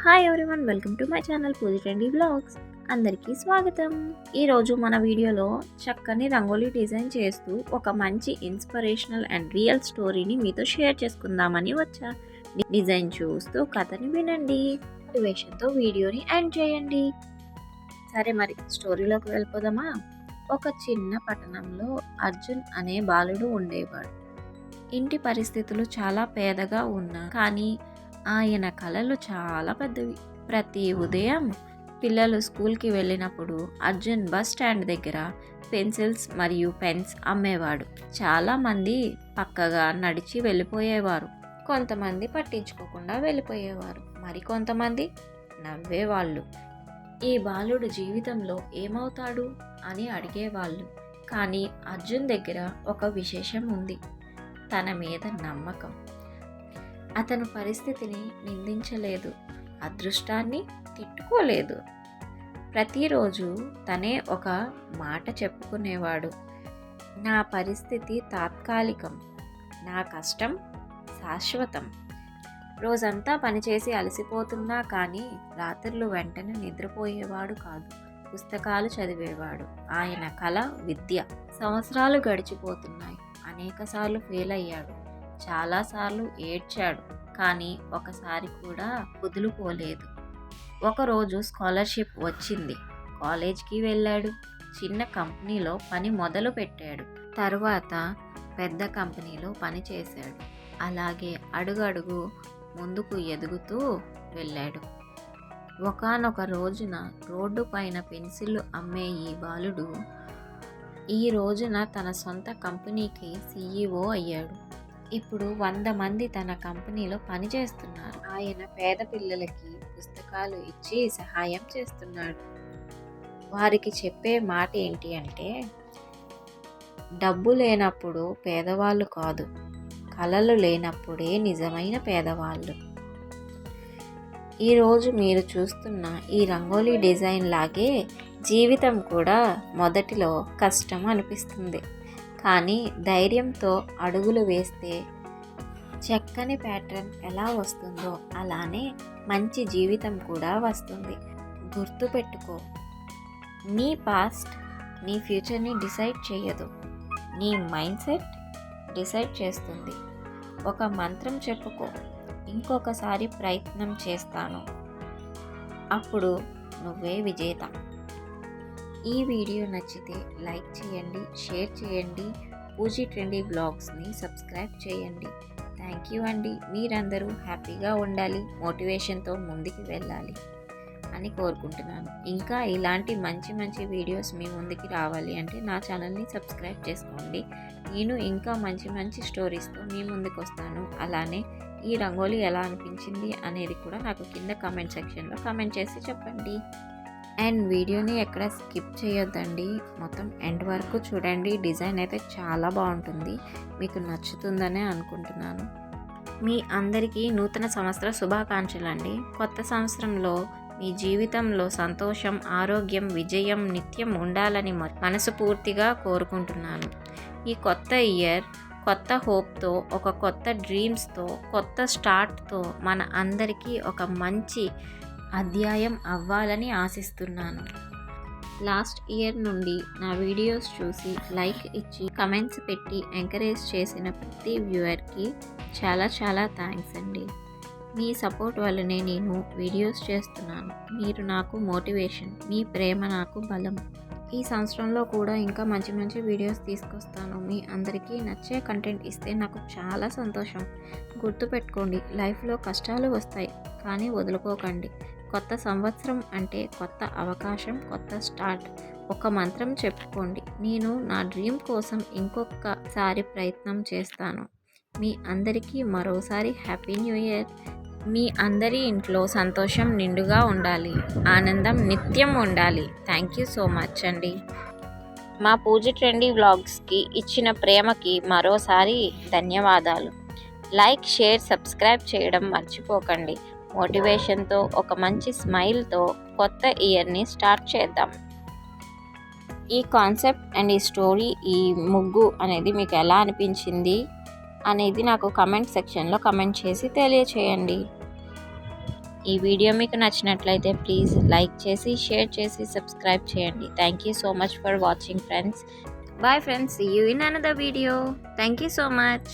Hi everyone, welcome to my channel Pooja trendy vlogs. అందరికీ స్వాగతం. ఈరోజు మన వీడియోలో చక్కని రంగోలీ డిజైన్ చేస్తూ ఒక మంచి ఇన్స్పిరేషనల్ అండ్ రియల్ స్టోరీని మీతో షేర్ చేసుకుందామని వచ్చా. డిజైన్ చూస్తూ కథని వినండి, మోటివేషన్తో వీడియోని ఎండ్ చేయండి. సరే, మరి స్టోరీలోకి వెళ్ళిపోదామా? ఒక చిన్న పట్టణంలో అర్జున్ అనే బాలుడు ఉండేవాడు. ఇంటి పరిస్థితులు చాలా పేదగా ఉన్నా కానీ ఆయన కలలు చాలా పెద్దవి. ప్రతి ఉదయం పిల్లలు స్కూల్కి వెళ్ళినప్పుడు అర్జున్ బస్ స్టాండ్ దగ్గర పెన్సిల్స్ మరియు పెన్స్ అమ్మేవాడు. చాలామంది పక్కగా నడిచి వెళ్ళిపోయేవారు, కొంతమంది పట్టించుకోకుండా వెళ్ళిపోయేవారు, మరికొంతమంది నవ్వేవాళ్ళు. ఈ బాలుడు జీవితంలో ఏమవుతాడు అని అడిగేవాళ్ళు. కానీ అర్జున్ దగ్గర ఒక విశేషం ఉంది, తన మీద నమ్మకం. అతను పరిస్థితిని నిందించలేదు, అదృష్టాన్ని తిట్టుకోలేదు. ప్రతిరోజు తనే ఒక మాట చెప్పుకునేవాడు, నా పరిస్థితి తాత్కాలికం, నా కష్టం శాశ్వతం. రోజంతా పనిచేసి అలసిపోతున్నా కానీ రాత్రులు వెంటనే నిద్రపోయేవాడు కాదు, పుస్తకాలు చదివేవాడు. ఆయన కళ విద్య. సంవత్సరాలు గడిచిపోతున్నాయి. అనేకసార్లు ఫెయిల్ అయ్యాడు, చాలాసార్లు ఏడ్చాడు, కానీ ఒకసారి కూడా వదులుకోలేదు. ఒకరోజు స్కాలర్షిప్ వచ్చింది, కాలేజ్కి వెళ్ళాడు. చిన్న కంపెనీలో పని మొదలు పెట్టాడు, తర్వాత పెద్ద కంపెనీలో పని చేశాడు. అలాగే అడుగడుగు ముందుకు ఎదుగుతూ వెళ్ళాడు. ఒకానొక రోజున రోడ్డు పైన పెన్సిళ్ళు అమ్మే ఈ బాలుడు ఈ రోజున తన సొంత కంపెనీకి CEO అయ్యాడు. ఇప్పుడు 100 మంది తన కంపెనీలో పనిచేస్తున్నారు. ఆయన పేద పిల్లలకి పుస్తకాలు ఇచ్చి సహాయం చేస్తున్నాడు. వారికి చెప్పే మాట ఏంటి అంటే, డబ్బు లేనప్పుడు పేదవాళ్ళు కాదు, కళలు లేనప్పుడే నిజమైన పేదవాళ్ళు. ఈరోజు మీరు చూస్తున్న ఈ రంగోలీ డిజైన్ లాగే జీవితం కూడా మొదటిలో కష్టం అనిపిస్తుంది, కానీ ధైర్యంతో అడుగులు వేస్తే చక్కని ప్యాటర్న్ ఎలా వస్తుందో అలానే మంచి జీవితం కూడా వస్తుంది. గుర్తుపెట్టుకో, నీ పాస్ట్ నీ ఫ్యూచర్ని డిసైడ్ చేయదు, నీ మైండ్ సెట్ డిసైడ్ చేస్తుంది. ఒక మంత్రం చెప్పుకో, ఇంకొకసారి ప్రయత్నం చేస్తాను, అప్పుడు నువ్వే విజేత. ఈ వీడియో నచ్చితే లైక్ చేయండి, షేర్ చేయండి, పూజీ ట్రెండీ వ్లాగ్స్ని సబ్స్క్రైబ్ చేయండి. థ్యాంక్ యూ అండి. మీరందరూ హ్యాపీగా ఉండాలి, మోటివేషన్తో ముందుకు వెళ్ళాలి అని కోరుకుంటున్నాను. ఇంకా ఇలాంటి మంచి మంచి వీడియోస్ మీ ముందుకి రావాలి అంటే నా ఛానల్ని సబ్స్క్రైబ్ చేసుకోండి. నేను ఇంకా మంచి మంచి స్టోరీస్తో మీ ముందుకు వస్తాను. అలానే ఈ రంగోలీ ఎలా అనిపించింది అనేది కూడా నాకు కింద కామెంట్ సెక్షన్లో కామెంట్ చేసి చెప్పండి. అండ్ వీడియోని ఎక్కడ స్కిప్ చేయొద్దండి, మొత్తం ఎండ్ వరకు చూడండి. డిజైన్ అయితే చాలా బాగుంటుంది, మీకు నచ్చుతుందనే అనుకుంటున్నాను. మీ అందరికీ నూతన సంవత్సర శుభాకాంక్షలు అండి. కొత్త సంవత్సరంలో మీ జీవితంలో సంతోషం, ఆరోగ్యం, విజయం నిత్యం ఉండాలని మనస్ఫూర్తిగా కోరుకుంటున్నాను. ఈ కొత్త ఇయర్ కొత్త హోప్తో, ఒక కొత్త డ్రీమ్స్తో, కొత్త స్టార్ట్తో మన అందరికీ ఒక మంచి అధ్యాయం అవ్వాలని ఆశిస్తున్నాను. లాస్ట్ ఇయర్ నుండి నా వీడియోస్ చూసి లైక్ ఇచ్చి కమెంట్స్ పెట్టి ఎంకరేజ్ చేసిన ప్రతి వ్యూవర్కి చాలా చాలా థ్యాంక్స్ అండి. మీ సపోర్ట్ వల్లనే నేను వీడియోస్ చేస్తున్నాను. మీరు నాకు మోటివేషన్, మీ ప్రేమ నాకు బలం. ఈ సంవత్సరంలో కూడా ఇంకా మంచి మంచి వీడియోస్ తీసుకొస్తాను. మీ అందరికీ నచ్చే కంటెంట్ ఇస్తే నాకు చాలా సంతోషం. గుర్తుపెట్టుకోండి, లైఫ్లో కష్టాలు వస్తాయి కానీ వదులుకోకండి. కొత్త సంవత్సరం అంటే కొత్త అవకాశం, కొత్త స్టార్ట్. ఒక మంత్రం చెప్పుకోండి, నేను నా డ్రీమ్ కోసం ఇంకొకసారి ప్రయత్నం చేస్తాను. మీ అందరికీ మరోసారి హ్యాపీ న్యూ ఇయర్. మీ అందరి ఇంట్లో సంతోషం నిండుగా ఉండాలి, ఆనందం నిత్యం ఉండాలి. థ్యాంక్ యూ సో మచ్ అండి. మా పూజ ట్రెండీ వ్లాగ్స్కి ఇచ్చిన ప్రేమకి మరోసారి ధన్యవాదాలు. లైక్, షేర్, సబ్స్క్రైబ్ చేయడం మర్చిపోకండి. మోటివేషన్తో, ఒక మంచి స్మైల్తో కొత్త ఇయర్ని స్టార్ట్ చేద్దాం. ఈ కాన్సెప్ట్ అండ్ ఈ స్టోరీ, ఈ ముగ్గు అనేది మీకు ఎలా అనిపించింది అనేది నాకు కమెంట్ సెక్షన్లో కమెంట్ చేసి తెలియచేయండి. ఈ వీడియో మీకు నచ్చినట్లయితే ప్లీజ్ లైక్ చేసి, షేర్ చేసి, సబ్స్క్రైబ్ చేయండి. Thank you so much for watching friends. Bye friends, see you in another video. Thank you so much.